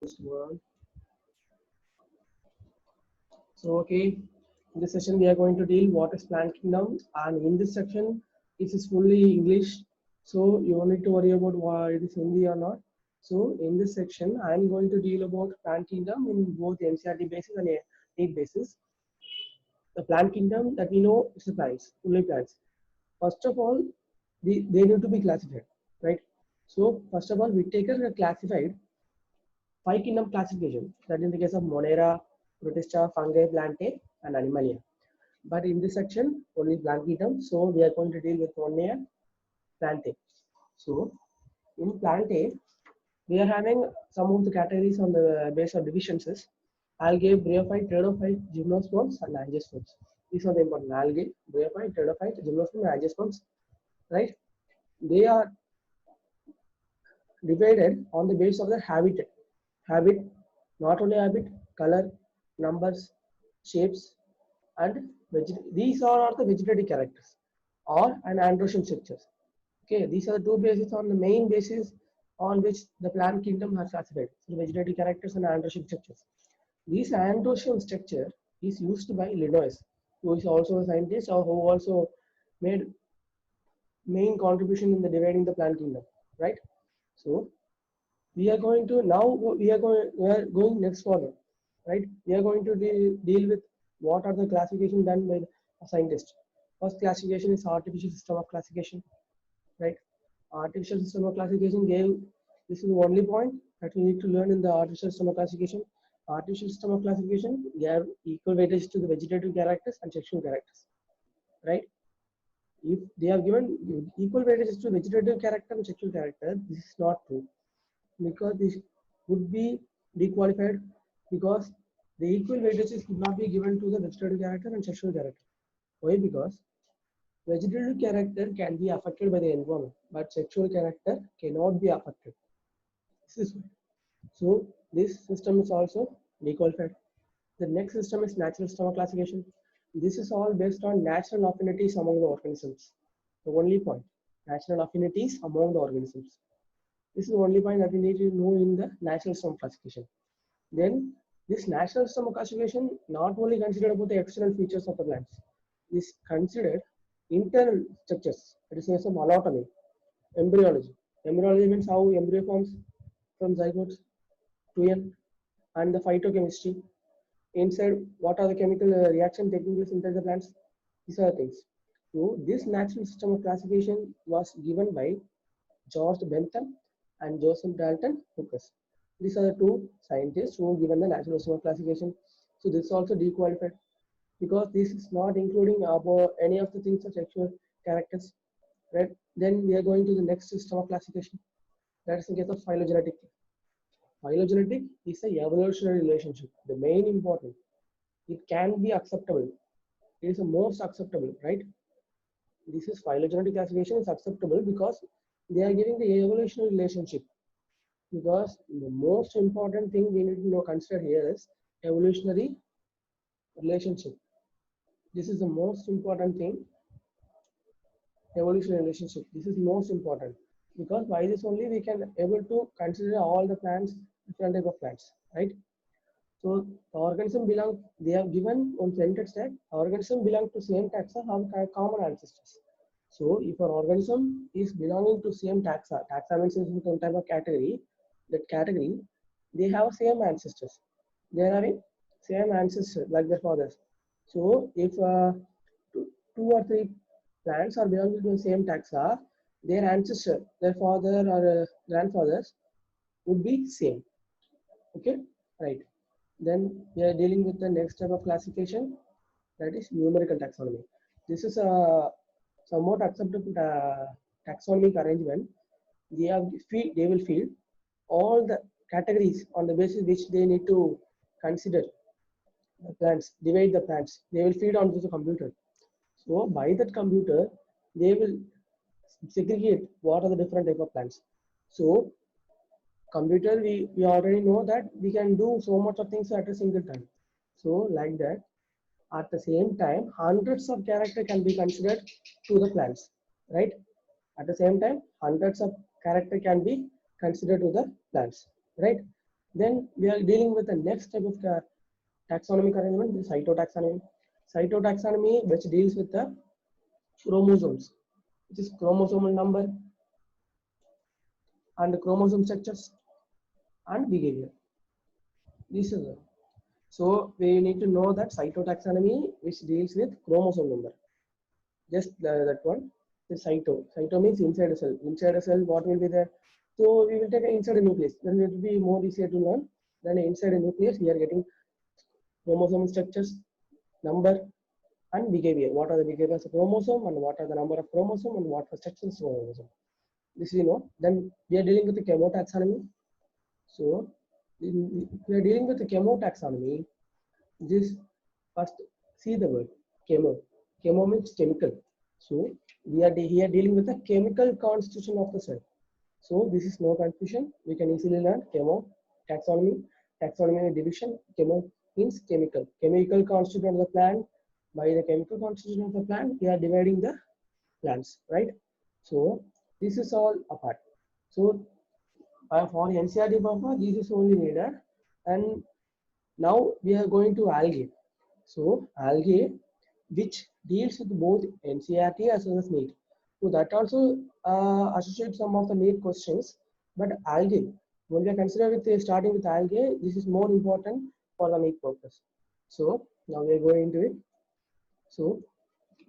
Just one. So okay, in this session we are going to deal what is plant kingdom, and in this section it is fully English, so you don't need to worry about why it is Hindi or not. So in this section I am going to deal about plant kingdom in both NCERT basis and NEET basis. The plant kingdom that we know is the plants, only plants. First of all, they need to be classified, right? So first of all, we take a classified five kingdom classification. That in the case of Monera, Protista, Fungi, Plantae, and Animalia. But in this section, only plant kingdom. So we are going to deal with Monera, Plantae. So in Plantae, we are having some of the categories on the base of divisions. Algae, bryophyte, pteridophyte, gymnosperms, and angiosperms. These are the important algae, bryophyte, pteridophyte, gymnosperms, and angiosperms. Right? They are divided on the basis of the habitat. Habit, not only habit, color, numbers, shapes, and these are the vegetative characters or an androgen structures. Okay, these are the two bases on the main basis on which the plant kingdom has classified. So the vegetative characters and androgen structures. This androgen structure is used by Linnaeus, who is also a scientist or who also made main contribution in the dividing the plant kingdom, right? So we are going to now we are going next further, right? We are going to deal with what are the classification done by a scientist. First classification is artificial system of classification, right? Artificial system of classification gave, this is the only point that we need to learn in the artificial system of classification. Artificial system of classification gave equal weightage to the vegetative characters and sexual characters, right? If they have given equal weightage to vegetative character and sexual character, this is not true, because this would be dequalified, because the equal weightages could not be given to the vegetative character and sexual character. Why? Because vegetative character can be affected by the environment, but sexual character cannot be affected. This is why. So this system is also dequalified. The next system is natural system of classification. This is all based on natural affinities among the organisms. The only point, natural affinities among the organisms. This is the only point that we need to know in the natural system classification. Then this natural system classification not only considered about the external features of the plants, is considered internal structures. It is case of allotomy, embryology. Embryology means how embryo forms from zygote to young, and the phytochemistry. Inside, what are the chemical reaction taking place inside the plants? These are the things. So this natural system of classification was given by George Bentham and Joseph Dalton Hooker. These are the two scientists who have given the natural system of classification. So this is also dequalified, because this is not including about any of the things of sexual characters. Right? Then we are going to the next system of classification. That is in case of phylogenetic. Phylogenetic is a evolutionary relationship. The main important. It can be acceptable. It is the most acceptable, right? This is phylogenetic classification is acceptable because they are giving the evolutionary relationship. Because the most important thing we need to know, consider here is evolutionary relationship. This is the most important thing. Evolutionary relationship. This is most important, because by this only we can able to consider all the plants, different type of plants, right? So the organism belong. They have given on centered stack. Organism belong to same taxa, have common ancestors. So if an organism is belonging to same taxa, taxa means some type of category. That category, they have same ancestors. They are having same ancestors like their fathers. So if two or three plants are belonging to the same taxa, their ancestor, their father or grandfathers would be same. Okay, right. Then we are dealing with the next type of classification, that is numerical taxonomy. This is a somewhat acceptable taxonomic arrangement. They will feed all the categories on the basis which they need to consider the plants, divide the plants. They will feed onto the computer. So by that computer, they will segregate what are the different type of plants. So computer, we already know that we can do so much of things at a single time. So like that, at the same time, hundreds of character can be considered to the plants, right? At the same time, hundreds of character can be considered to the plants, right? Then we are dealing with the next type of taxonomic arrangement, the cytotaxonomy. Cytotaxonomy, which deals with the chromosomes, which is chromosomal number and chromosome structures and behavior. This is it. So we need to know that cytotaxonomy, which deals with chromosome number. Just that one. The cyto. Cyto means inside a cell. Inside a cell, what will be there? So we will take an inside a nucleus. Then it will be more easier to learn. Then inside a nucleus, we are getting chromosome structures, number, and behavior. What are the behaviors of chromosome, and what are the number of chromosome, and what are structures of chromosome? This we know. Then we are dealing with the chemotaxonomy. So we are dealing with the chemotaxonomy. This first see the word chemo. Chemo means chemical. So we are here dealing with the chemical constitution of the cell. So this is no confusion. We can easily learn chemo, taxonomy, taxonomy division. Chemo means chemical. Chemical constitution of the plant. By the chemical constitution of the plant, we are dividing the plants, right? So this is all apart. So for NCERT purpose, this is only needed. And now we are going to algae. So algae, which deals with both NCERT as well as NEET. So that also associates some of the NEET questions. But algae, when we are considering with starting with algae, this is more important for the NEET purpose. So now we are going into it. So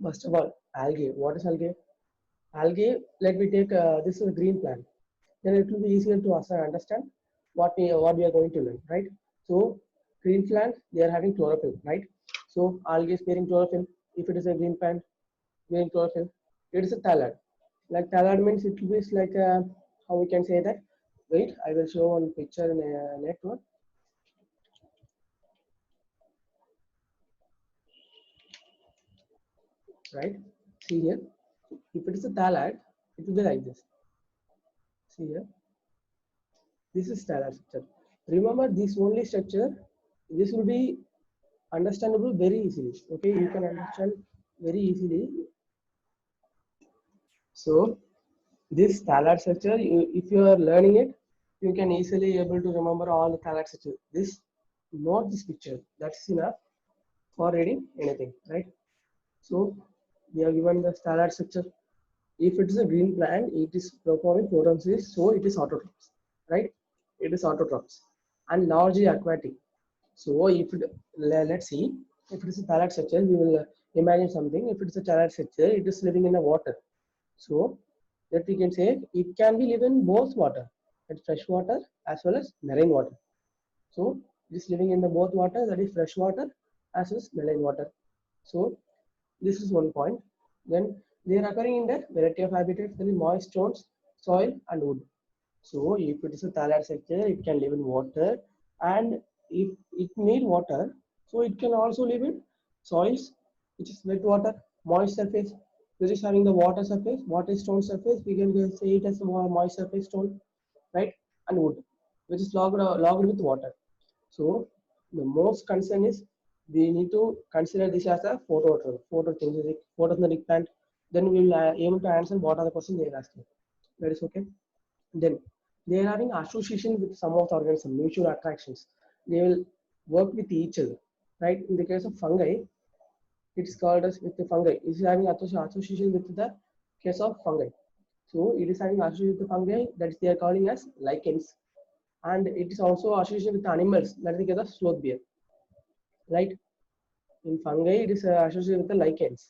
first of all, algae. What is algae? Algae, let me take this is a green plant. Then it will be easier to understand what we are going to learn, right? So green plant, they are having chlorophyll, right? So algae is bearing chlorophyll. If it is a green plant bearing chlorophyll, it is a thalate. Like thalate means it will be like how we can say that. Wait, I will show one picture in a network. Right? See here. If it is a thalate, it will be like this. See here. This is thalate structure. Remember this only structure. This will be understandable very easily. Okay, you can understand very easily. So this thalate structure, if you are learning it, you can easily able to remember all the thalate structure. This, not this picture. That's enough for reading anything, right? So we have given the thalate structure. If it is a green plant, it is performing photosynthesis, so it is autotrophs, right? It is autotrophs and largely aquatic. So if it, let's see, if it is a thalate structure, we will imagine something. If it is a thalate structure, it is living in the water. So that we can say it can be live in both water, that's fresh water as well as marine water. So it is living in the both water, that is fresh water as well as marine water. So this is one point. Then they are occurring in the variety of habitats, that is moist stones, soil and wood. So if it is a thalate structure, it can live in water, and if it need water, so it can also live in soils, which is wet water, moist surface, which is having the water surface, water stone surface. We can say it as a moist surface stone, right? And wood, which is logged with water. So the most concern is we need to consider this as a photosynthetic plant. Then we will able to answer what are the questions they are asking. That is okay. Then they are having association with some of the organisms, mutual attractions. They will work with each other, right? In the case of fungi, it's called as with the fungi. It is having association with the case of fungi. So it is having association with the fungi that they are calling as lichens, and it is also associated with animals, that is the case of sloth bear, right? In fungi, it is associated with the lichens.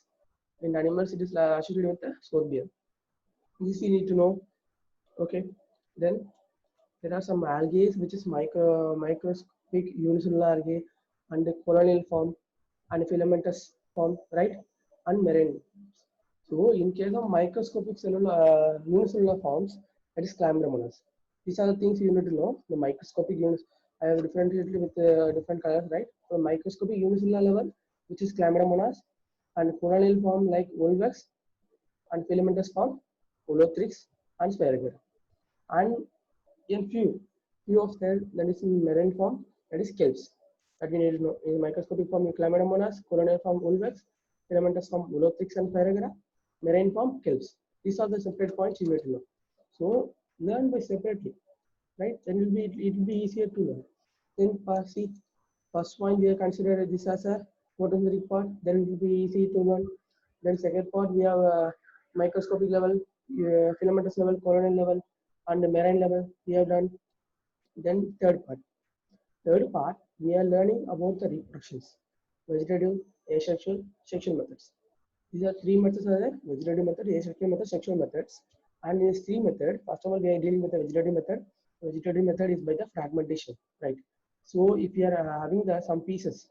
In animals, it is associated with the sloth bear. This we need to know. Okay. Then there are some algae which is microscopic unicellular algae and the colonial form and filamentous form, right? And marine. So in case of microscopic unicellular forms, that is chlamydomonas. These are the things you need to know. The microscopic units, I have differentiated with different colors, right? So microscopic unicellular level, which is chlamydomonas, and colonial form like Volvox, and filamentous form, Ulothrix and Spiraea. And in few of them, that is in marine form, that is kelps, that we need to know. In microscopic form, chlamydomonas, colonial form Ulvax, filamentous form Ulothrix and Spiraea, marine form kelps. These are the separate points you need to know. So learn by separately, right? Then it will be easier to learn. Then see, first point we have considered this as a photosynthetic part. Then it will be easy to learn. Then second part we have microscopic level, filamentous level, colonial level, and the marine level we have done. Then third part we are learning about the reproductions, vegetative, asexual, sexual methods. These are three methods: are there: vegetative method, asexual method, sexual methods. And in these three methods, first of all, we are dealing with the vegetative method. Vegetative method is by the fragmentation, right? So if you are having some pieces,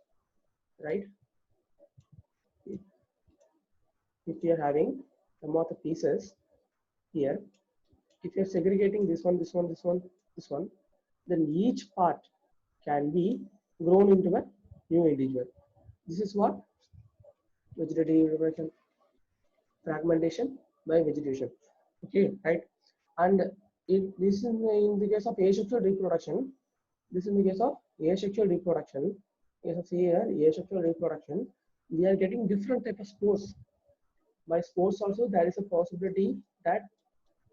right? If you are having some of the pieces here, if you are segregating this one, this one, this one, this one, then each part can be grown into a new individual. This is what vegetative reproduction, fragmentation by vegetation. Okay, right? And this is in the case of asexual reproduction. This is in the case of asexual reproduction. As I say here, asexual reproduction, we are getting different type of spores. By spores also, there is a possibility that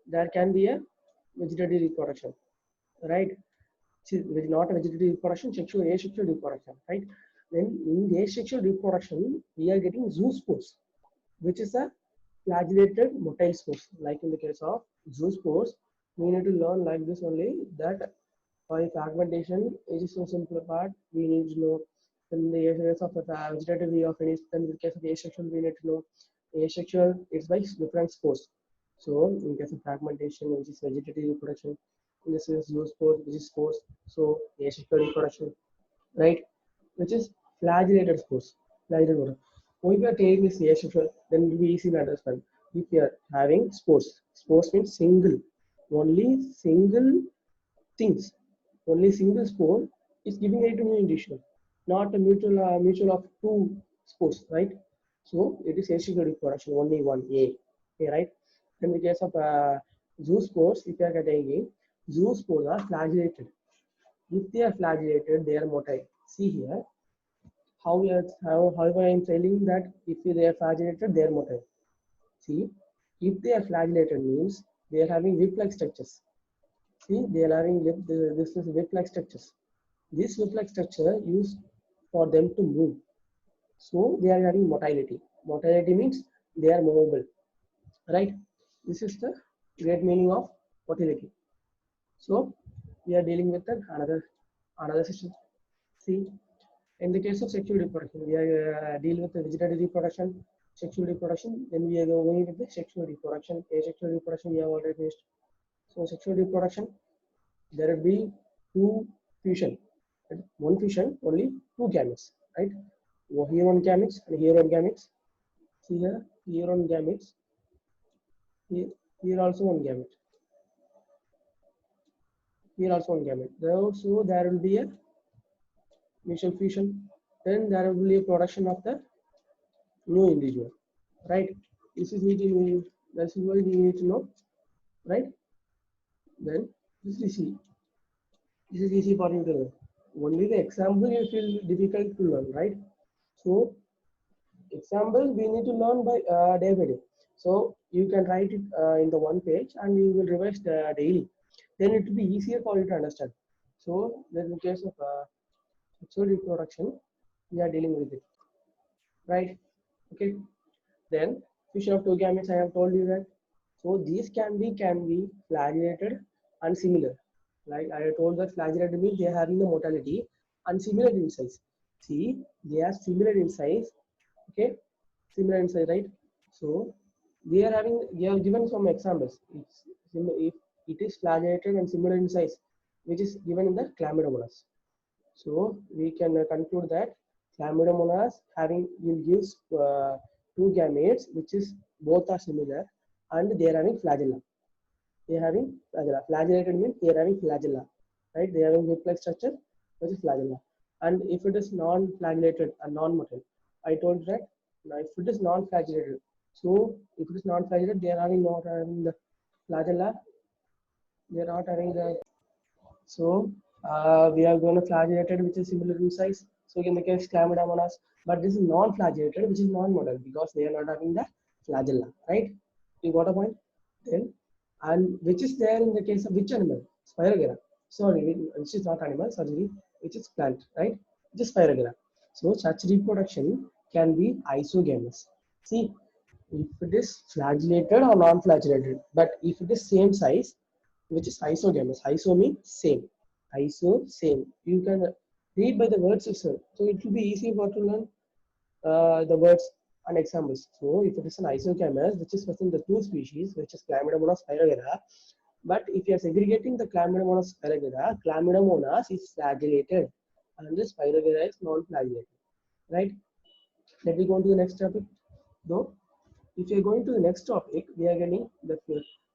there can be a vegetative reproduction, right? Not a vegetative reproduction, asexual reproduction, right? Then in asexual reproduction, we are getting zoospores, which is a flagellated motile spores. Like in the case of zoospores, we need to learn like this only, that by fragmentation, it is so simple part. We need to know. In the case of the vegetative we are finished. Then in the case of asexual, we need to know asexual is by different spores. So in case of fragmentation, which is vegetative reproduction, in this is zoospores, which is spores. So asexual reproduction, right? Which is flagellated spores. Flagellated. If you are taking this asexual, then it will be easy to understand. If you are having spores, spores means single, only single things, only single spore is giving rise to new individual, not a mutual of two spores, right? So it is asexual reproduction, only one A. Okay, right? In the case of zoospores, if you are taking, zoospores are flagellated. If they are flagellated, they are motile. See here, how I am telling that if they are flagellated, they are motile. See, if they are flagellated means they are having whip-like structures. See, they are having this is whip-like structures. This whip-like structure used for them to move. So they are having motility. Motility means they are movable, right? This is the great meaning of motility. So we are dealing with another system. See, in the case of sexual reproduction, we are dealing with the vegetative reproduction, sexual reproduction. Then we are going with the sexual reproduction. Asexual reproduction we have already finished. So sexual reproduction, there will be two fusion. One fusion, only two gametes, right? Here one gametes and here one gametes. See here one gametes. Here also one gamete. Here also one gamete. So there will be a mutual fusion. Then there will be a production of the new individual, right? This is what you need to know, right? Then this is easy. This is easy for you to learn. Only the example you feel difficult to learn, right? So example we need to learn by day by day. So you can write it in the one page and you will revise daily. Then it will be easier for you to understand. So in the case of sexual reproduction, we are dealing with it, right? Okay. Then fusion of two gametes, I have told you that. So these can be flagellated and similar. Like I told that flagellated means they are having the motility and similar in size. See, they are similar in size. Okay, similar in size, right? So they have given some examples. If it is flagellated and similar in size, which is given in the chlamydomonas. So we can conclude that chlamydomonas will give two gametes, which is both are similar, and they are having flagella. They are having flagella. Flagellated means they are having flagella, right? They are having whip-like structure, which is flagella. And if it is non-flagellated and non-motile, I told that now if it is non-flagellated, so if it is non-flagellated, they are not having the flagella. They are not having the. So we are going to flagellated, which is similar in size. So in the case chlamydomonas, but this is non-flagellated, which is non-motile because they are not having the flagella, right? You got a point? Then, and which is there in the case of which animal? Spirogyra. Sorry, which is not animal. Sorry, which is plant, right? Which is Spirogera. So such reproduction can be isogamous. See, if it is flagellated or non-flagellated, but if it is same size, which is isogamous. Iso means same. Iso same. You can read by the words itself. So it will be easy for to learn the words and examples. So if it is an isogamous, which is within the two species, which is Chlamydomonas spirogera, but if you are segregating the Chlamydomonas spirogera, Chlamydomonas is flagellated and the Spirogera is non-flagellated, right? Let me go on to the next topic. Though, if you are going to the next topic, we are getting the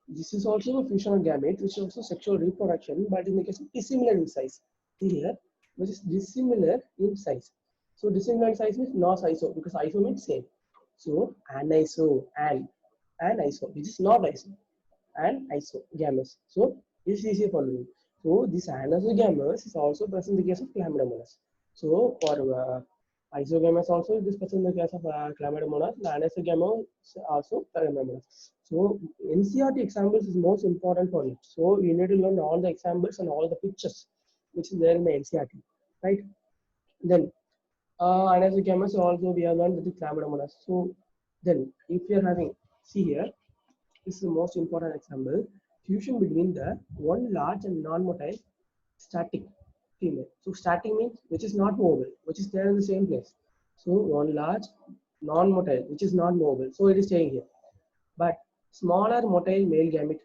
this is also a fusion of gamete, which is also sexual reproduction, but in the case of dissimilar in size. See here, which is dissimilar in size. So dissimilar in size means not iso, because iso means same. So aniso and iso, which is not iso, and isogamous. So this is easier for me. So this anisogamous is also present in the case of Chlamydomonas. So for isogamous also it is present in the case of Chlamydomonas, and anisogamous also Chlamydomonas. So NCERT examples is most important for it. So you need to learn all the examples and all the pictures which is there in the NCERT, right? Then anisogamous also we have learned with the Chlamydomonas. So then if you are having, see here, this is the most important example. Fusion between the one large and non-motile static female. So static means which is not movable, which is there in the same place. So one large non-motile, which is not movable. So it is staying here. But smaller motile male gamete.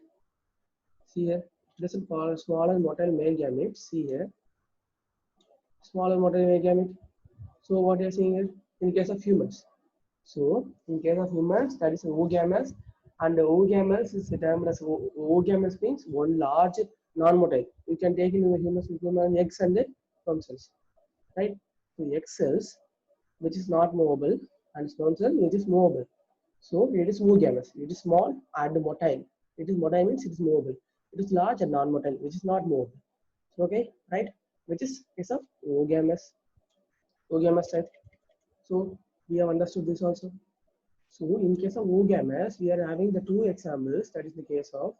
See here. This is for smaller motile male gamete. See here. Smaller motile male gamete. So what you are seeing is in case of humans. So in case of humans, that is oogamous, and the oogamous is termed as oogamous means one large non-motile. You can take it in the human eggs and the sperm cells, right? So egg cells, which is not movable, and sperm cell, which is movable. So it is oogamous. It is small and motile. It is motile means it is movable. It is large and non-motile, which is not movable. Okay, right? Which is case of oogamous type. So we have understood this also. So in case of oogamous, we are having the two examples. That is the case of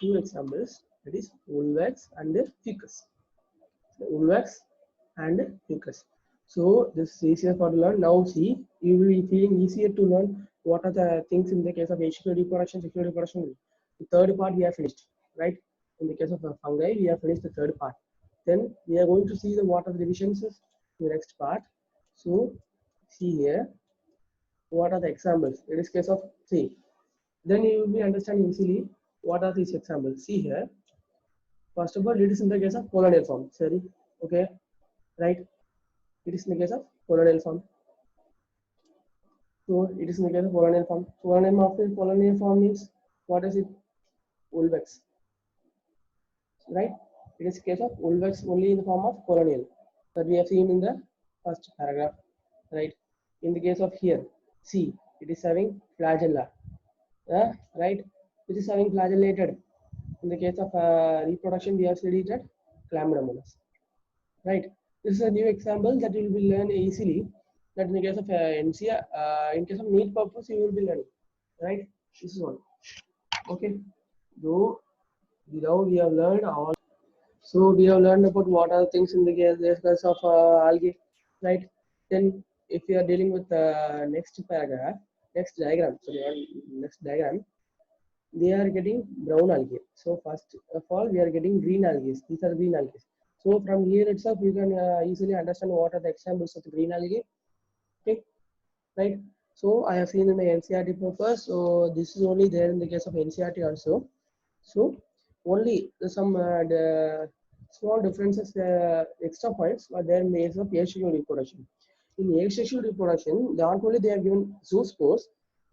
two examples. That is Ulvax and Ficus. Ulvax and Ficus. So this is easier for to learn. Now see, you will be feeling easier to learn what are the things in the case of asexual reproduction, sexual reproduction. The third part we have finished, right? In the case of fungi, we have finished the third part. Then we are going to see the what are the divisions in the next part. So see here, what are the examples? In this case of see, then you will be understanding easily what are these examples. See here, first of all, it is in the case of colonial form. Sorry, okay, right? It is in the case of colonial form. So it is in the case of colonial form. Colonial form means what is it? Ulvex, right? It is case of Ulvex only in the form of colonial that we have seen in the first paragraph, right? In the case of here, see, it is having flagella, right? It is having flagellated. In the case of reproduction, we have studied that Chlamydomonas, right? This is a new example that you will learn easily. That in the case of NCR, in case of need purpose, you will be learning, right? This is one. Okay. Though now we have learned all. So we have learned about what are things in the case of algae, right? Then if we are dealing with next paragraph, next diagram, sorry, next diagram, they are getting brown algae. So first of all, we are getting green algae. These are green algae. So from here itself, you can easily understand what are the examples of the green algae. Okay, right? So I have seen in the NCERT purpose. So this is only there in the case of NCERT also. So only some the small differences, extra points are there in the case of asexual reproduction. In asexual reproduction, not only they are given zoospores,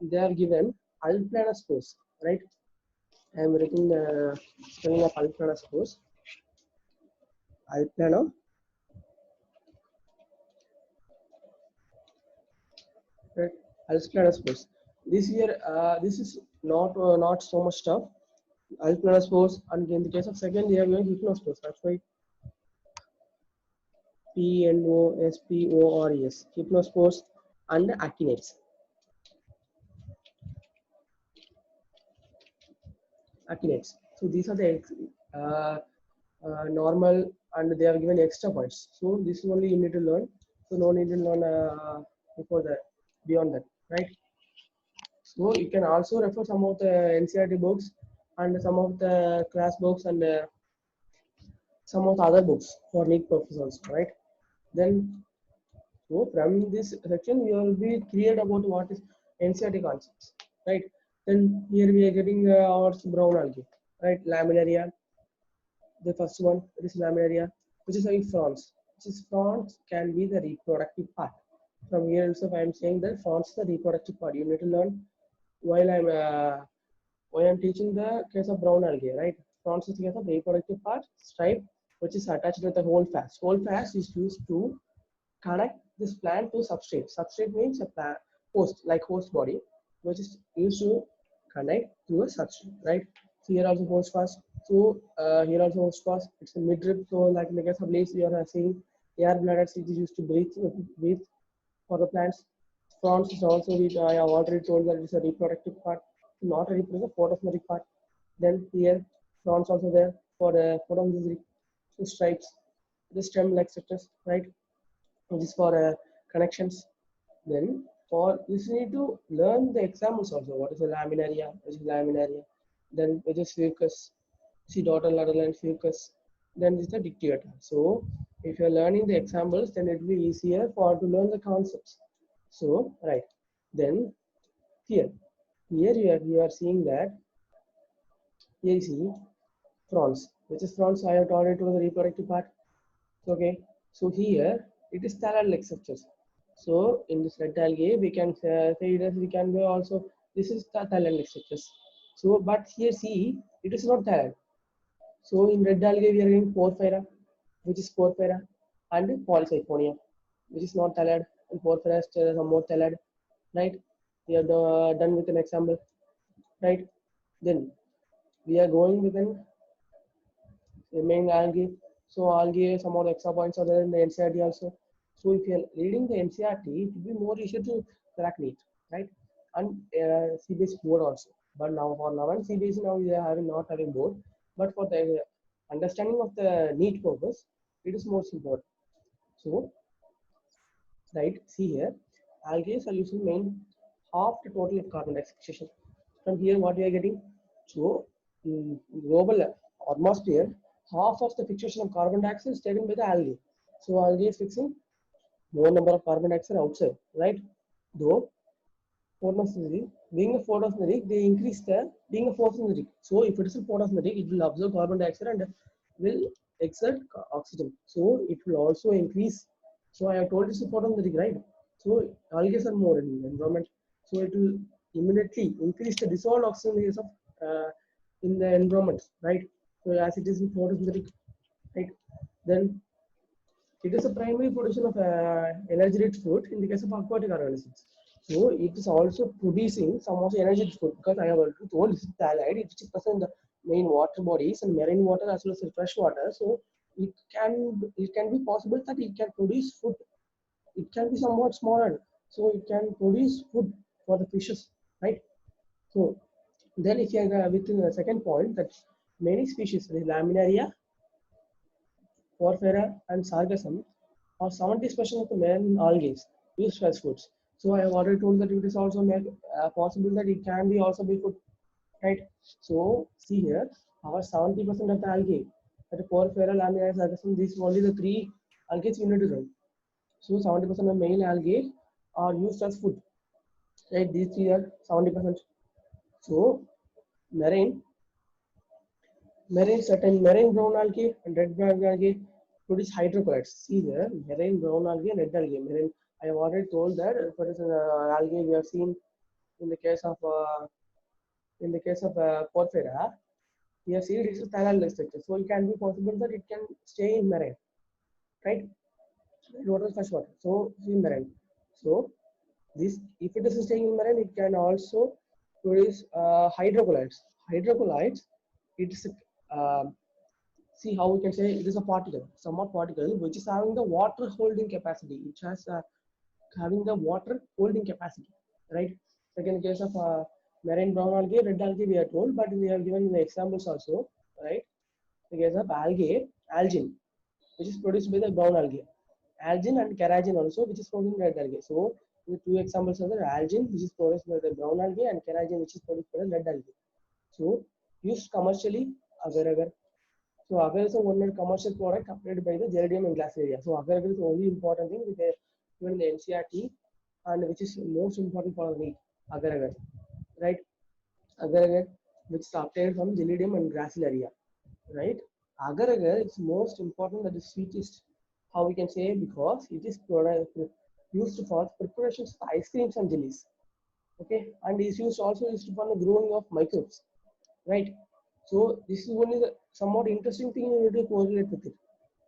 they are given alplanospores, right? I am writing the spelling of alplanospores. Alplano. Right? Alplanospores. This year, this is not so much tough. Alplanospores, and in the case of second, they are given hypnospores. That's why Pnospores, hypnospores, and actinides. Actinides. So these are the normal and they have given extra points. So this is only you need to learn. So no need to learn before that, beyond that, right? So you can also refer some of the NCERT books and some of the class books and some of the other books for NEET purpose also, right? Then, so from this section, you will be clear about what is NCERT concepts, right? Then here we are getting our brown algae, right? Laminaria, the first one, this laminaria, which is having fronds. Which is fronds can be the reproductive part. From here also, I am saying that fronds is the reproductive part. You need to learn while I'm teaching the case of brown algae, right? Fronds is the case of reproductive part, stripe, which is attached with the whole fast. Whole fast is used to connect this plant to substrate. Substrate means a plant host, like host body, which is used to connect to a substrate, right? So here also host fast. So here also host fast. It's a midrib. So like in the case of leaves, we are seeing air bladder is used to breathe for the plants. Fronds is also I have already told that it's a reproductive part, not a reproductive, photosynthetic part. Then here fronds also there for the photosynthetic stripes, the stem like structures, right? Which is for connections. Then for this you need to learn the examples also. What is a laminaria? Which is laminaria? Then which is fucus? See dotted lateral and fucus. Then this is the dictata. So if you are learning the examples, then it will be easier for to learn the concepts. So right. Then here you are seeing that here you see fronds. Which is fronds? I have already told the reproductive part. Okay, so here it is thalate-like structures. So in this red algae, we can say that we can be also this is the thalate-like structures. So but here see it is not thalate. So in red algae we are getting porphyra, which is porphyra, and polysiphonia, which is not thalate, and porphyra is some more thalate, right? We are done with an example, right? Then we are going with an main algae. So algae, some more extra points are there in the NCERT also. So if you are reading the NCERT, it will be more easier to crack NEET, right? And CBSE board also. But now for now and CBSE now we are having not having board. But for the understanding of the NEET purpose, it is most important. So right, see here, algae solution main half the total of carbon dioxide fixation. From here, what we are getting? So in global atmosphere, half of the fixation of carbon dioxide is taken by the algae. So algae is fixing more number of carbon dioxide outside, right? Though photosynthetic, being a photosynthetic, they increase the being a photosynthetic. So if it is a photosynthetic, it will absorb carbon dioxide and will exert oxygen. So it will also increase. So I have told it's a photosynthetic, right? So algae are more in the environment. So it will immediately increase the dissolved oxygen levels of in the environment, right? So as it is in photosynthetic, right? Then it is a primary production of energy-rich food in the case of aquatic organisms. So it is also producing some of the energy-rich food because I have already told this is thalide, which is present in the main water bodies and marine water as well as fresh water. So it can be possible that it can produce food. It can be somewhat smaller, so it can produce food for the fishes, right? So then if you are within the second point that many species, the laminaria, porphyra, and sargassum are 70% of the marine algae used as foods. So I have already told that it is also possible that it can be also be food, right? So see here, our 70% of the algae, that porphyra, laminaria, sargassum, these are only the three algae we need to learn. So 70% of male algae are used as food, right? These three are 70%. So marine certain marine brown algae and red brown algae produce hydrocolloids. See there, marine brown algae and red algae. Marine, I have already told that for this algae we have seen in the case of porphyra, we have seen it is thalate structure. So it can be possible that it can stay in marine, right? Water is fresh water. So in marine. So this, if it is staying in marine, it can also produce hydrocolloids. Hydrocolloids, it is see how we can say it is a particle, somewhat particle, which is having the water holding capacity, which has having the water holding capacity, right? Second case of marine brown algae, red algae, we are told, but we have given the examples also, right? The case of algae, algin. which is produced by the brown algae. Algin and carrageen also, which is produced by red algae. So the two examples are the algin, which is produced by the brown algae, and carrageen, which is produced by the red algae. So used commercially, agar-agar. So agar is a one commercial product applied by the Gelidium and Glaciaria. So agar is the only important thing with the even the NCRT, and which is most important for me, agar-agar, right? Agar-agar, which is obtained from Gelidium and Gracilaria, right? Agar-agar is most important, that is sweetest. How we can say, because it is used for preparations of ice creams and jellies. Okay, and is used also used for the growing of microbes, right? So this is only the somewhat interesting thing you need to correlate with it.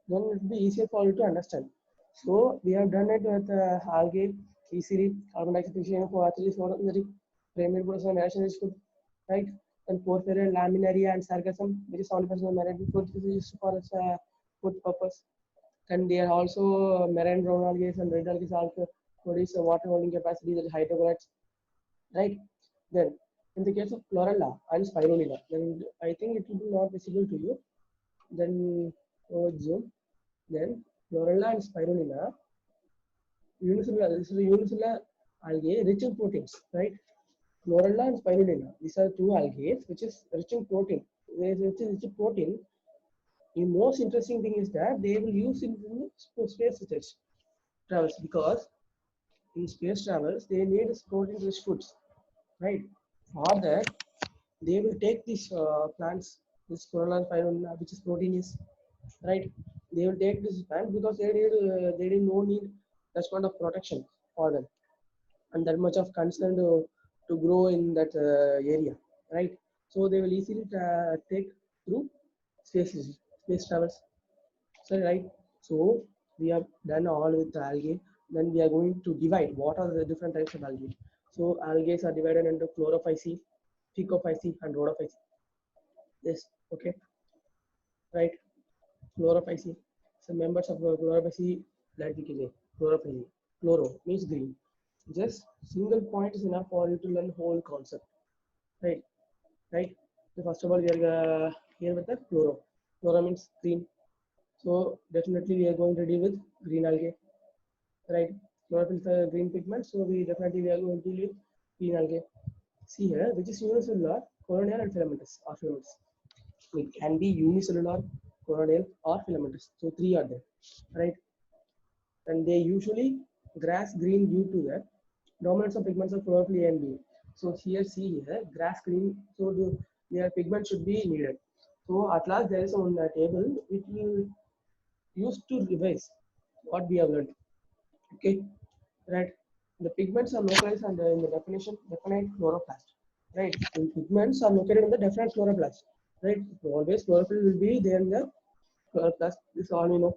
Then it will be easier for you to understand. So we have done it with algae, easily, carbon dioxide fixation for athletes, primary production national food, right? And porphyria, laminaria, and sargassum, which is 70% of marine food, is used for its food purpose. And they are also marine brown algae and red algae also produce a water holding capacity, that is hydrochlorides, right? Then in the case of chlorella and spirulina, then I think it will be not visible to you. Then zoom. Then chlorella and spirulina, unicellular, this is a unicellular algae rich in proteins, right? Chlorella and spirulina, these are two algae which is rich in protein. They are rich in protein. The most interesting thing is that they will use it in space research travels, because in space travels they need protein rich foods, right? For that, they will take these plants, this chlorella and spirulina, which is proteinous, right? They will take this plant because they did no need that kind of protection for them, and that much of concern to grow in that area, right? So they will easily take through space travels. So right, so we have done all with the algae. Then we are going to divide what are the different types of algae. So algae are divided into chlorophyceae, phycophyceae, and rhodophyceae. Yes, okay, right. Chlorophyceae. So members of chlorophyceae, like we can say chlorophyceae. Chloro means green. Just single point is enough for you to learn whole concept, right? Right. So first of all, we are here with the chloro. Chloro means green. So definitely we are going to deal with green algae, right? Chlorophyll is a green pigment, so we definitely we are going to deal with green algae. See here, which is unicellular, colonial, and filamentous or filaments. It can be unicellular, colonial, or filamentous. So three are there, right? And they usually grass green due to the dominance of pigments of chlorophyll A and B. So here, see here, grass green. So their pigment should be needed. So at last there is on a table. It will use to revise what we have learned. Okay, right? The pigments are localized under in the definition definite chloroplast. Right? The pigments are located in the definite chloroplast. Right? Always chlorophyll will be there in the chloroplast. This all we know.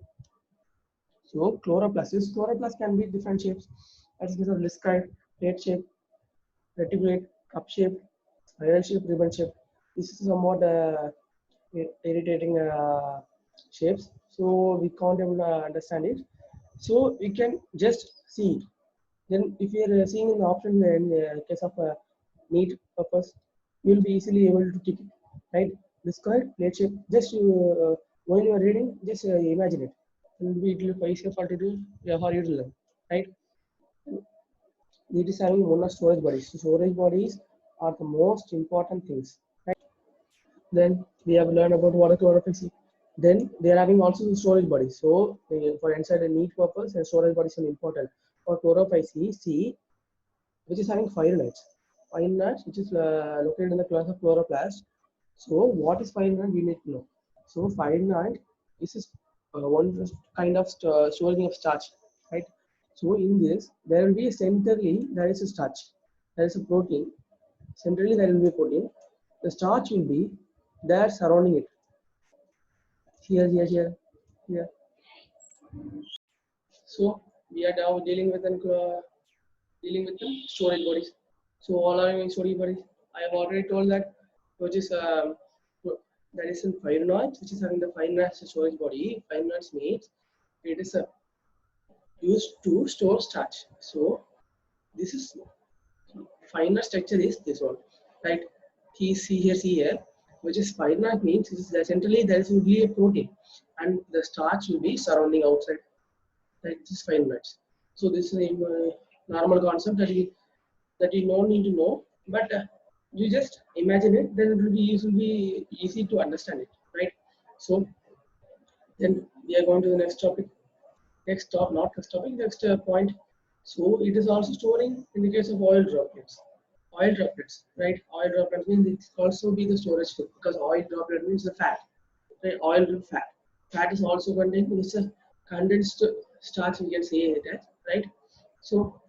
So chloroplast can be different shapes. As case of discrete, plate shape, reticulate, cup shape, spiral shape, ribbon shape. This is somewhat irritating shapes. So we can't able to understand it. So we can just see it. Then if you are seeing in the option in the case of need purpose, you will be easily able to tick it, right? Discrete, plate shape. Just while you are reading, just imagine it. It will be easier for you to learn, right? It is having one of storage bodies. So storage bodies are the most important things, right? Then we have learned about water chlorophyll. Then they are having also storage bodies. So for inside a neat purpose, and storage bodies are important. For chlorophyll C, which is having fire nuts. Fire nuts, which is located in the class of chloroplast. So what is fire nut? We need to know. So fire nut is one kind of storing of starch, right? So in this, there will be centrally there is a starch, there is a protein. Centrally there will be a protein. The starch will be there surrounding it. Here, here. So we are now dealing with the storage bodies. So all are in storage bodies. I have already told that, which is that is in fire nuts, which is having the fire nuts storage body. Fire nuts means it is used to store starch. So this is finer structure is this one, right? See here. which is finite means is essentially there will be a protein and the starch will be surrounding outside, like this finite. So this is a normal concept that you don't need to know, but you just imagine it, then it will be easy to understand it, right? So then we are going to the next topic. Next top, not next topic, next point. So it is also storing in the case of oil droplets. Oil droplets, right? Oil droplets means it also be the storage field because oil droplet means the fat, right? Oil and fat. Fat is also contained. It's a condensed starch. We can say it as, right? So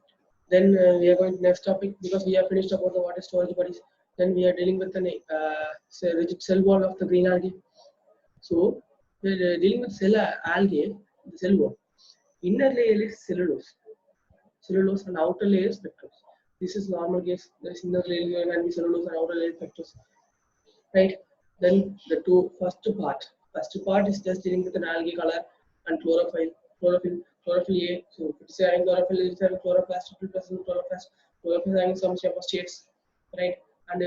then we are going to next topic because we have finished about the water storage bodies. Then we are dealing with the rigid cell wall of the green algae. So we're dealing with cell algae, the cell wall. Inner layer is cellulose and outer layer is pectose. This is normal case. There is inner layer and cellulose and outer layer pectose, right? Then the first part is just dealing with an algae color and chlorophyll A. So if it's having chlorophyll, it's having chloroplast, chlorophyll having some shape of shades, right? And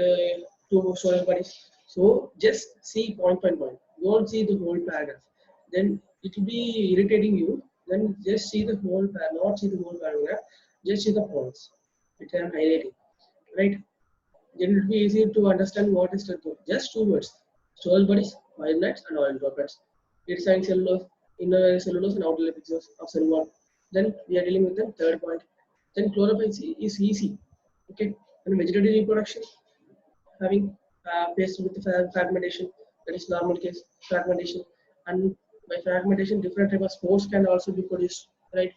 two storage bodies. So just see point. Don't see the whole paragraph. Then it will be irritating you. Then just see the whole paragraph, not see the whole paragraph. Just see the points. Which I am highlighting, right? Then it will be easier to understand what is the two. Just two words: storage bodies, oil nets, and oil droplets. It's saying cellulose, inner layer cellulose, and outer layer pixels of cell wall. Then we are dealing with the third point. Then chlorophyll is easy. Okay. And vegetative reproduction having faced with the fragmentation, that is normal case fragmentation, and by fragmentation different type of spores can also be produced, right?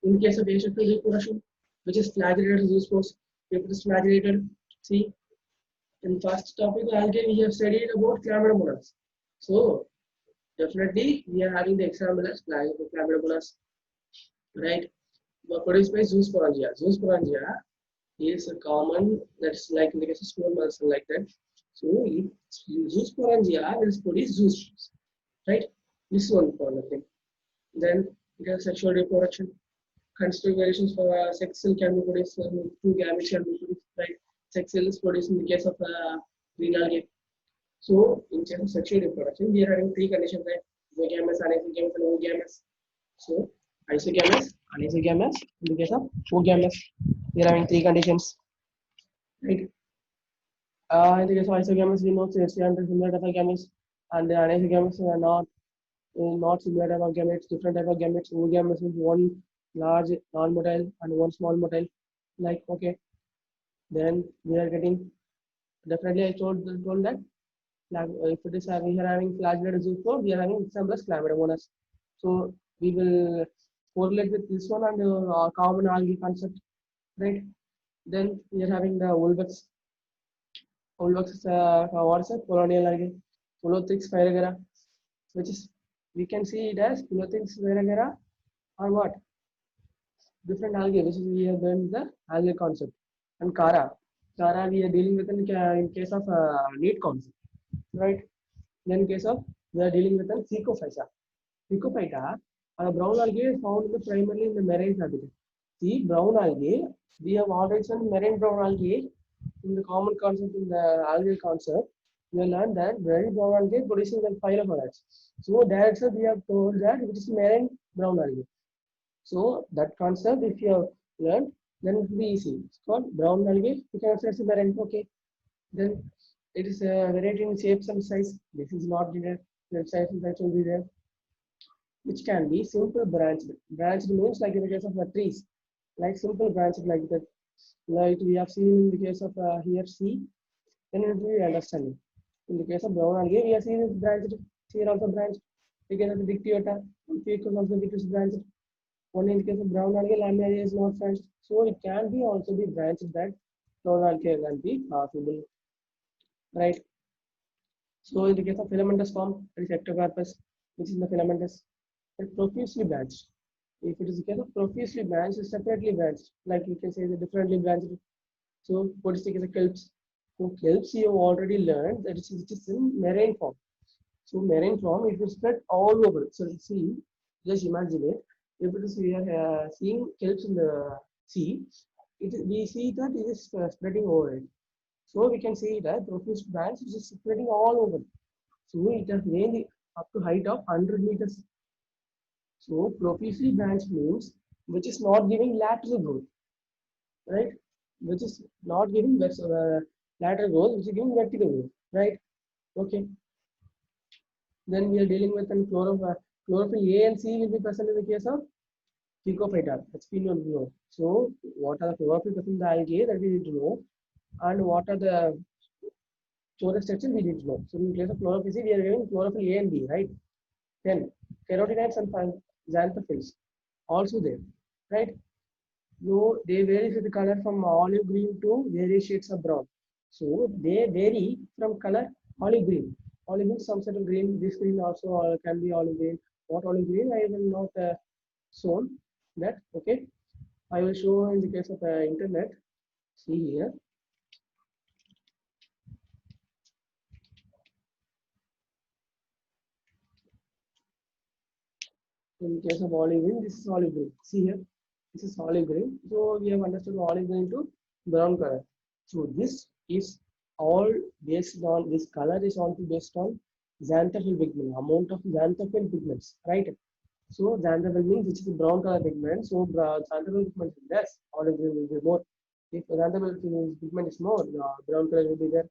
In case of asexual reproduction, which is flagellated zoospores, if it is flagellated, see, in first topic algae we have studied about chlamydomonas. So definitely we are having the example as chlamydomonas, right? But produced by zoosporangia. Zoosporangia is a common, that's like in the case of small muscle like that. So if zoosporangia will produce zoospores, right? This is one important thing. Then it has sexual reproduction. Constructive variations for sex cell can be produced, two gametes can be produced, right? Sex cell is produced in the case of green algae. So in terms of sexual reproduction, we are having three conditions, right? Isogamous, anisogamous, and oogamous. So isogamous, anisogamous. In the case of oogamous, we are having three conditions, right? In the case of isogamous, we know it's similar type of gametes, and the anisogamous are not similar type of gametes, different type of gametes. Oogamous is one large non-motile and one small motile. Like okay, then we are getting definitely I told that if it is we are having flagellated zoospore, we are having example as chlamydomonas. So we will correlate with this one and common algae concept, right? Then we are having the Wolbach's. Wolbach's is what is it? Colonial algae, Ulothrix virigera, which is we can see it as Ulothrix virigera or what? Different algae, which is we have done the algae concept. And Cara we are dealing with in case of neat concept, right? Then in case of we are dealing with a Cecophyta. Cecophyta, brown algae is found primarily in the marine habitat. See, brown algae, we have already seen marine brown algae in the common concept in the algae concept. We learned that marine brown algae producing the phyllophorax. So that's we have told that it is marine brown algae. So that concept, if you have learned, then it will be easy. It's called brown algae. You can access the marine. Okay. Then it is a variety in shapes and size. This is not there. The size and size will be there, which can be simple branched. Branched means like in the case of trees, like simple branched like that. Like we have seen in the case of here C, then it will be understanding. In the case of brown algae, we have seen it branched. Here also branched. In the case of the dictyota, Ficus also it is branched. Only in the case of brown algae, lamina is not branched. So it can be also be branched that brown algae can be possible, right? So in the case of filamentous form, it is ectocarpus, which is the filamentous, it profusely branched. If it is the case of profusely branched, it's separately branched, like you can say the differently branched. So what is the case of kelps? So kelps you have already learned that it is in marine form. So marine form, it will spread all over. So see, just imagine it. If it is we are seeing kelps in the sea, we see that it is spreading over it. So we can see that profuse branch which is spreading all over. So it has range up to height of 100 meters. So profusely branched means which is not giving lateral growth, right? Which is not giving lateral growth, which is giving vertical growth, right? Okay. Then we are dealing with an chlorophyll A and C will be present in the case of Phycophyta. That's been known. So what are the chlorophyll present in the algae that we need to know, and what are the storage structure we need to know. So in case of chlorophyll C, we are having chlorophyll A and B, right? Then carotenoids and xanthophylls also there, right? So they vary with the color from olive green to various shades of brown. So they vary from color olive green. Olive green, some sort of green. This green also can be olive green. What olive green? I will not shown that. Okay, I will show in the case of internet. See here. In case of olive green, this is olive green. See here, this is olive green. So we have understood olive green to brown color. So this is all based on, this color is also based on xanthophyll pigment, amount of xanthophyll pigments, right? So xanthophyll means which is a brown color pigment. So xanthophyll pigment is less, olive green will be more. If xanthophyll pigment is more, brown color will be there.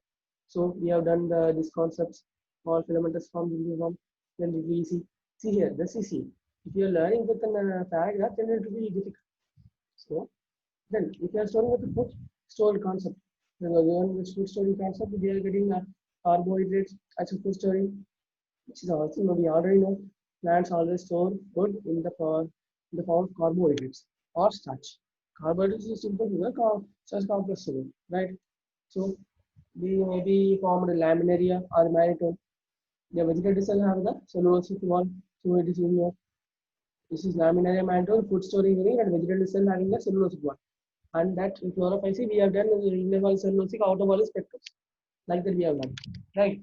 So we have done these concepts, all filamentous forms will be formed. Then we see here the CC. If you are learning with a paragraph, then it will be difficult. So then if you are starting with the food story concept, then again with food story concept, we are getting carbohydrates as a food story, which is also we already know plants always store food in the form of carbohydrates or starch. Carbohydrates is simple sugar, such complex sugar, right? So we may be formed laminaria or maritime. The vegetable cell have the cellulosic wall, so it is in your, this is laminaria mantle, food storing unit, and vegetable cell having the cellulosic wall. And that in chlorophyll we have done the inner wall cellulosic, outer wall is spectrums. Like that we have done. Right.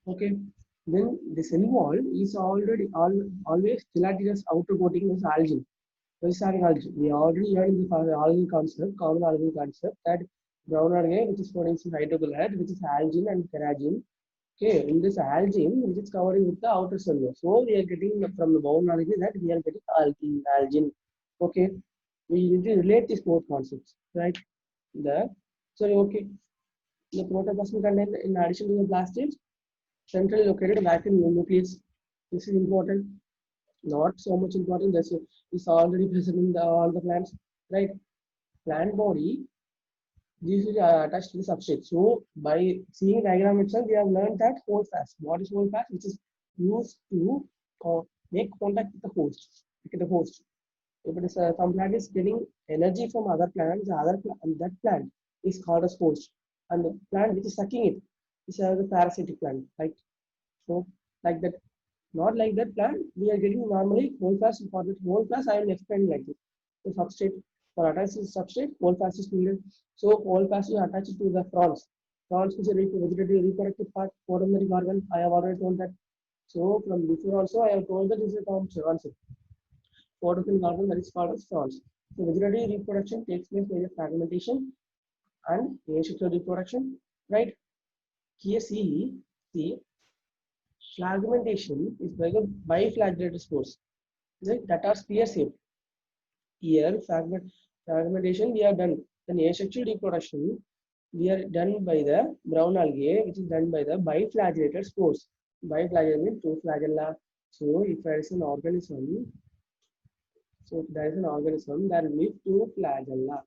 Okay. Then the cell wall is already always gelatinous outer coating is algae. Which is algae. We already learned the algae concept, common algae concept, that brown algae which is producing hydrocolloid, which is algin and carrageen. Okay, in this algin, which is covering with the outer cell. So we are getting from the brown algae that we are getting algin. Okay, we need to relate these both concepts, right? The sorry, okay. The protoplasm contain, in addition to the plastids, centrally located vacuum nucleus. This is important. Not so much important. This is already present in all the plants, right? Plant body, this is attached to the substrate. So by seeing diagram itself, we have learned that holdfast. What is holdfast? Which is used to make contact with the host. With the host. If it is some plant is getting energy from other plants, that plant is called as host, and the plant which is sucking it is the parasitic plant, right? So like that, not like that plant we are getting normally holdfast. For this holdfast, I will explain like this. The substrate, for attached to the substrate, holdfast is needed. So holdfast is attached to the fronds. Fronds which is a vegetative reproductive part, photosynthetic organ. I have already told that. So from before also I have told that this is a concept. Photosynthetic organ that is called as fronds. So vegetative reproduction takes place by the fragmentation and asexual reproduction, right? Here see fragmentation is by the biflagellated spores, right? That are spear shaped. Here fragmentation we have done. Then asexual reproduction we are done by the brown algae, which is done by the biflagellated spores. Biflagellated means two flagella. So if there is an organism, there will be two flagella.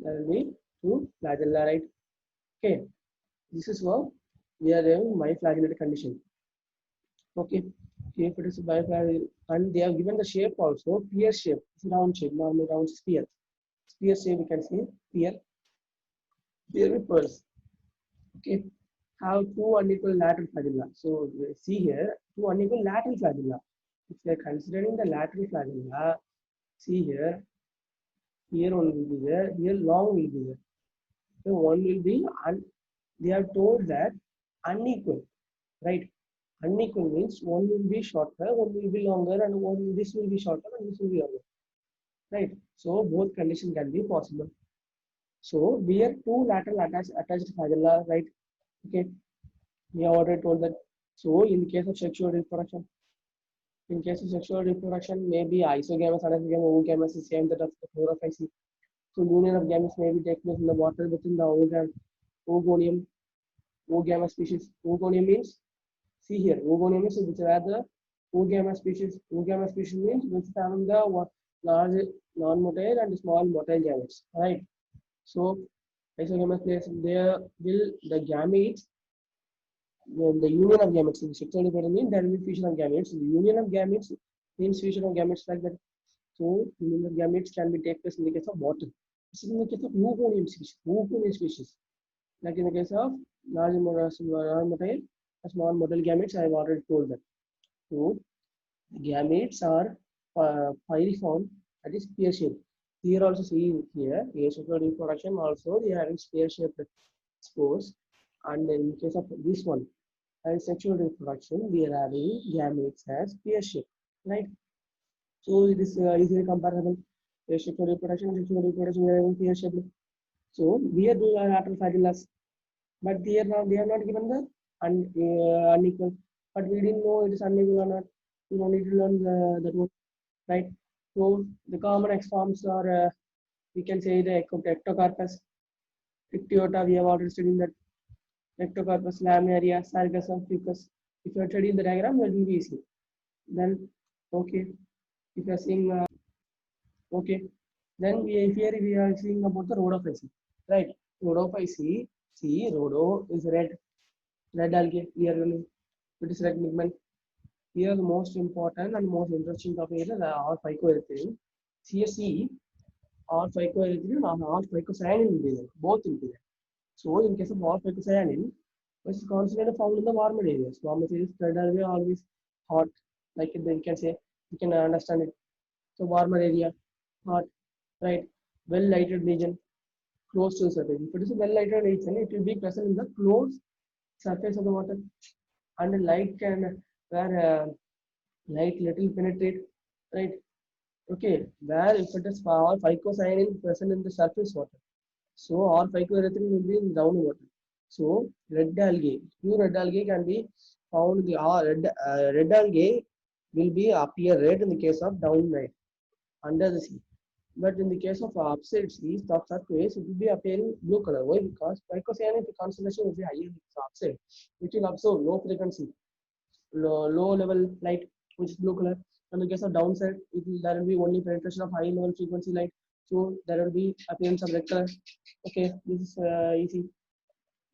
There will be two flagella, right? Okay. This is what we are having biflagellated condition. Okay. If it is biflagellated, and they have given the shape also, spear shape. It's a round shape, normal round spear. Spear shape we can see here. Here with pearls. Okay. Have two unequal lateral flagella. So see here, two unequal lateral flagella. If we are considering the lateral flagella, see here, here one will be there, here long will be there. So one will be, and they are told that unequal, right? Unequal means one will be shorter, one will be longer, and this will be shorter and this will be longer, right? So both conditions can be possible. So where two lateral attached flagella, right? Okay, we have already told that. So in case of sexual reproduction, maybe isogamous and exogamous, oogamous is same that of the chlorophycy. So union of gametes may be take place in the water within the oogonium, oogamous species. Oogonium means, see here, oogonium is which are the oogamous species. Oogamous species means which having the large non-motile and small motile gametes, right? So isogamous place there will the gametes, when the union of gametes, the sexual reproduction means there will be fusion of gametes. The union of gametes means fusion of gametes like that. So union of gametes can be take place in the case of water. This is in the case of oogonium species. Oogonium species. Like in the case of large motile, small motile gametes, I have already told that. So gametes are pyriform, that is pear shaped. Here also see here, asexual reproduction also they are having pear shaped spores, and in case of this one, and sexual reproduction, we are having gametes as pear shape, right? So it is easily comparable. Asexual reproduction and sexual reproduction, we are having pear shaped. So we are doing lateral flagellus, but they are not given the unequal. But we didn't know it is unequal or not. We don't need to learn that one, right? So the common X forms are we can say the ectocarpus, Ictiota. We have already studied that. Ectocarpus, laminaria, sargassum, ficus. If you are studying the diagram, that will be easy. Then, okay, if you are seeing, okay, then here we are seeing about the rhodophycy, right? Rhodophycy, see, rhodo is red algae. We are going, it is red pigment. Here, the most important and most interesting topic is all phycoerythrin. CSE, all phycoerythrin and all phycocyanin will be there, both will be there. So, in case of all phycocyanin, which is concentrated found in the warmer areas. Warmer areas red algae are always hot, like you can say, you can understand it. So, warmer area, hot, right? Well lighted region, close to the surface. If it is a well lighted region, it will be present in the close surface of the water, and the light can where light little penetrate, right? Okay, where if it is all phycocyanin present in the surface water, so all phycoerythrin will be in groundwater. So red algae, pure red algae can be found in the red algae will be appear red in the case of downright under the sea. But in the case of upside sea, top surface, it will be appearing blue color. Why? Because phycocyanin concentration is higher in the upside, which will absorb low frequency, low level light, which is blue color. In the case of downside, there will be only penetration of high level frequency light. So there will be appearance of red color. Okay, this is easy.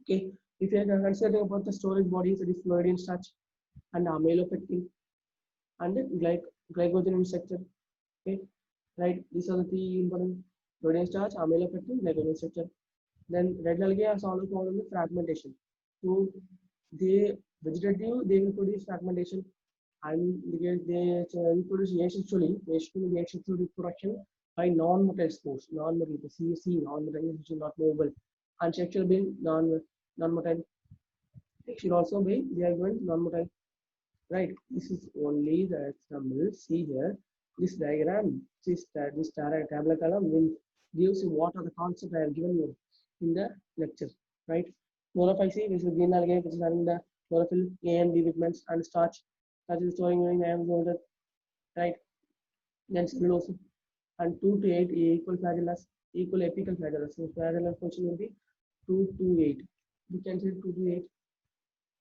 Okay, if you are considering about the storage bodies, it is fluorine starch and amylopectin and glycogen structure. Okay, right? These are the three important: fluorine starch, amylopectin, glycogen structure. Then red algae are also found in the fragmentation. So they vegetative, they will produce fragmentation, and they will produce asexual reproduction by non-motile spores, non-motile, the CSC, non-motile, which is not movable, and sexual being non-motile. It should also be they are going non-motile, right? This is only the example. See here, this diagram, this tablet column will gives you what are the concepts I have given you in the lecture, right? Chlorophycy, which is green algae, which is having the chlorophyll, A and B pigments, and starch. Starch is storing in iron order, right? Then cellulose, and 2 to 8 equal flagellus, equal apical flagellus. So flagellus function will be 2 to 8. We can say 2 to 8,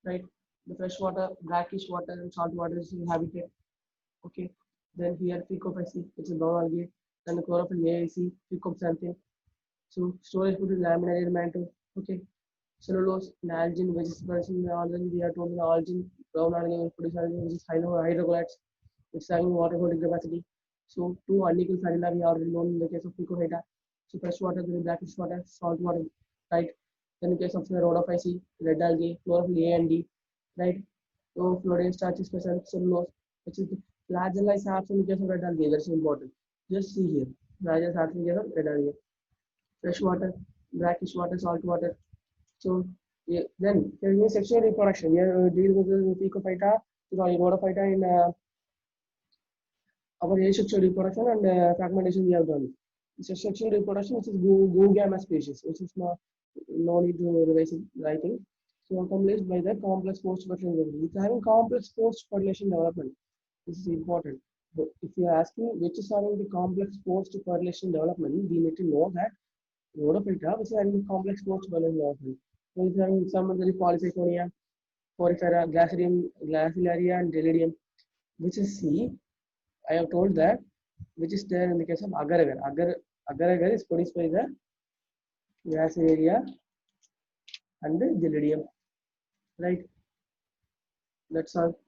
right? The freshwater, brackish water, and salt water is habitat. Okay. Then here Phycophycy, it's a brown algae. Then the chlorophyll AIC, Phycopsanthe. So storage food is laminated mantle. Okay. Cellulose and algin, which is present in the algae. We are told the algin, brown algae will produce algae, which is hydrochlates, which is having water holding capacity. So two unequal flagella we already known in the case of Phycohydra. So freshwater, there is brackish water, salt water, right? Then in the case of the rhodophycy, red algae, chlorophyll A and D, right? So fluorine starch is present, cellulose, which is the flagella is absent in the case of red algae. That's important. Just see here, flagella is absent in the case of red algae. Fresh water, brackish water, salt water. So yeah, then there is sexual reproduction. We are dealing with the Phycophyta, sorry, rhodophyta in our asexual reproduction and fragmentation we have done. sexual reproduction, which is Googamma species, which is not no need to revise it writing. So accomplished by the complex post-fertilization development. It's having complex post-fertilization development. This is important. But if you are asking which is having the complex post-fertilization development, we need to know that Rhodophyta, which is having complex post-fertilization development. So it's having some of the Polycythonia, Porifera, Glaciaria, and Delidium, which is C. I have told that which is there in the case of agar-agar. Agar-agar is produced by the Glaciaria and the Delidium. Right? That's all.